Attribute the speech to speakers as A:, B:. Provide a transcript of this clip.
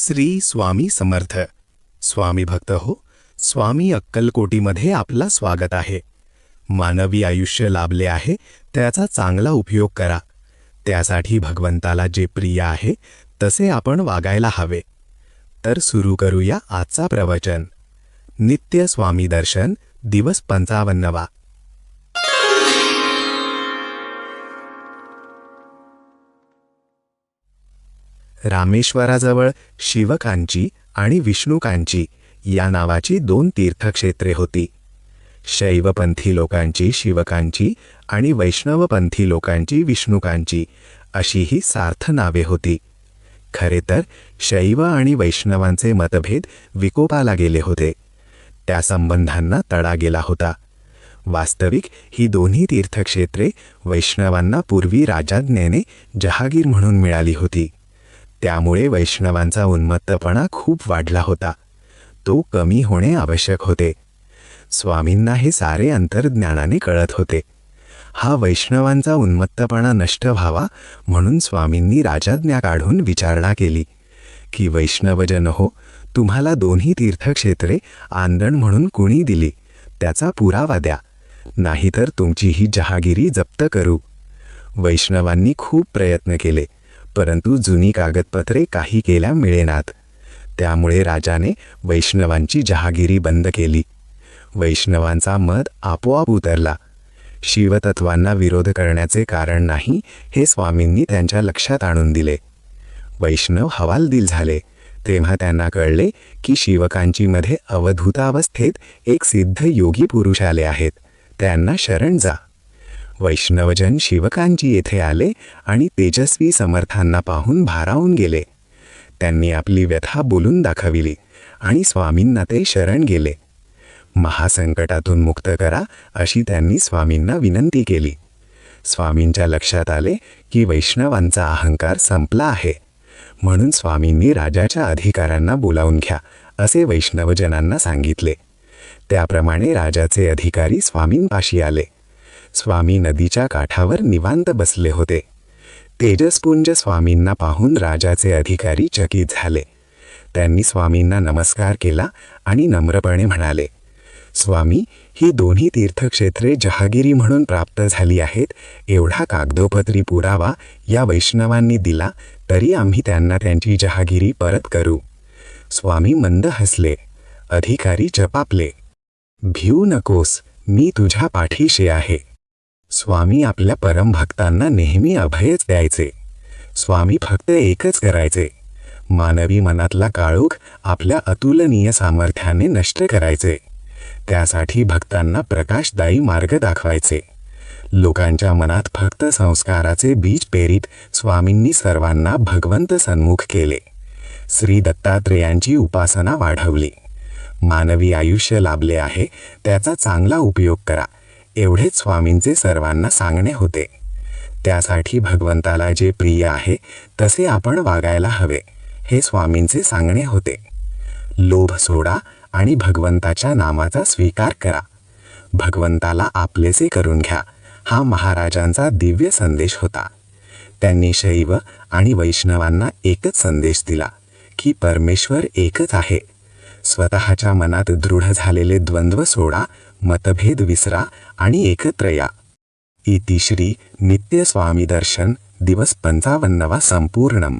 A: श्री स्वामी समर्थ. स्वामी भक्त हो, स्वामी अक्कलकोटीमध्ये आपला स्वागत आहे. मानवी आयुष्य लाभले आहे त्याचा चांगला उपयोग करा. त्यासाठी भगवंताला जे प्रिय आहे तसे आपण वागायला हवे. तर सुरू करूया आजचा प्रवचन. नित्य स्वामी दर्शन दिवस 55वा. रामेश्वराजवळ शिवकांची आणि विष्णुकांची या नावाची 2 तीर्थक्षेत्रे होती. शैवपंथी लोकांची शिवकांची आणि वैष्णवपंथी लोकांची विष्णुकांची अशी ही सार्थ नावे होती. खरे तर शैव आणि वैष्णवांचे मतभेद विकोपाला गेले होते. त्या संबंधांना तडा गेला होता. वास्तविक ही दोन्ही तीर्थक्षेत्रे वैष्णवांना पूर्वी राजाज्ञेने जहागीर म्हणून मिळाली होती. त्यामुळे वैष्णवांचा उन्मत्तपणा खूप वाढला होता. तो कमी होणे आवश्यक होते. स्वामींना हे सारे अंतर्ज्ञानाने कळत होते. हा वैष्णवांचा उन्मत्तपणा नष्ट व्हावा म्हणून स्वामींनी राजाज्ञा काढून विचारणा केली की वैष्णवजन हो, तुम्हाला दोन्ही तीर्थक्षेत्रे आंदण म्हणून कुणी दिली त्याचा पुरावा द्या, नाहीतर तुमची ही जहागिरी जप्त करू. वैष्णवांनी खूप प्रयत्न केले, परंतु जुनी कागदपत्रे काही केल्या मिळेनात. त्यामुळे राजाने वैष्णवांची जहागिरी बंद केली. वैष्णवांचा मत आपोआप उतरला. शिवतत्वांना विरोध करण्याचे कारण नाही हे स्वामींनी त्यांच्या लक्षात आणून दिले. वैष्णव हवालदिल झाले तेव्हा त्यांना कळले की शिवकांचीमध्ये अवधूतावस्थेत एक सिद्ध योगी पुरुष आले आहेत, त्यांना शरण जा. वैष्णवजन शिवकांची येथे आले आणि तेजस्वी समर्थांना पाहून भारावून गेले. त्यांनी आपली व्यथा बोलून दाखविली आणि स्वामींना ते शरण गेले. महासंकटातून मुक्त करा अशी त्यांनी स्वामींना विनंती केली. स्वामींच्या लक्षात आले की वैष्णवांचा अहंकार संपला आहे, म्हणून स्वामींनी राजाच्या अधिकाऱ्यांना बोलावून घ्या असे वैष्णवजनांना सांगितले. त्याप्रमाणे राजाचे अधिकारी स्वामींपाशी आले. स्वामी नदीच्या काठावर निवांत बसले होते. तेजस्पुंज स्वामींना पाहून राजाचे अधिकारी चकित झाले. त्यांनी स्वामींना नमस्कार केला आणि नम्रपणे म्हणाले, स्वामी, ही दोन्ही तीर्थक्षेत्रे जहागिरी म्हणून प्राप्त झाली आहेत एवढा कागदोपत्री पुरावा या वैष्णवांनी दिला तरी आम्ही त्यांना त्यांची जहागिरी परत करू. स्वामी मंद हसले. अधिकारी चपापले. भिऊ नकोस, मी तुझ्या पाठीशी आहे. स्वामी आपल्या परमभक्तांना नेहमी अभयच द्यायचे. स्वामी फक्त एकच करायचे, मानवी मनातला काळोख आपल्या अतुलनीय सामर्थ्याने नष्ट करायचे. त्यासाठी भक्तांना प्रकाशदायी मार्ग दाखवायचे. लोकांच्या मनात फक्त संस्काराचे बीज पेरीत स्वामींनी सर्वांना भगवंत सन्मुख केले. श्री दत्तात्रेयांची उपासना वाढवली. मानवी आयुष्य लाभले आहे त्याचा चांगला उपयोग करा एवढेच स्वामींचे सर्वांना सांगणे होते. त्यासाठी भगवंताला जे प्रिय आहे तसे आपण वागायला हवे हे स्वामींचे सांगणे होते. लोभ सोडा आणि भगवंताच्या नामाचा स्वीकार करा. भगवंताला आपलेसे करून घ्या हा महाराजांचा दिव्य संदेश होता. त्यांनी शैव आणि वैष्णवांना एकच संदेश दिला की परमेश्वर एकच आहे. स्वतःच्या मनात दृढ झालेले द्वंद्व सोडा, मतभेद विसरा आणि एकत्र या. इति श्री नित्य स्वामी दर्शन दिवस 55वा संपूर्णम.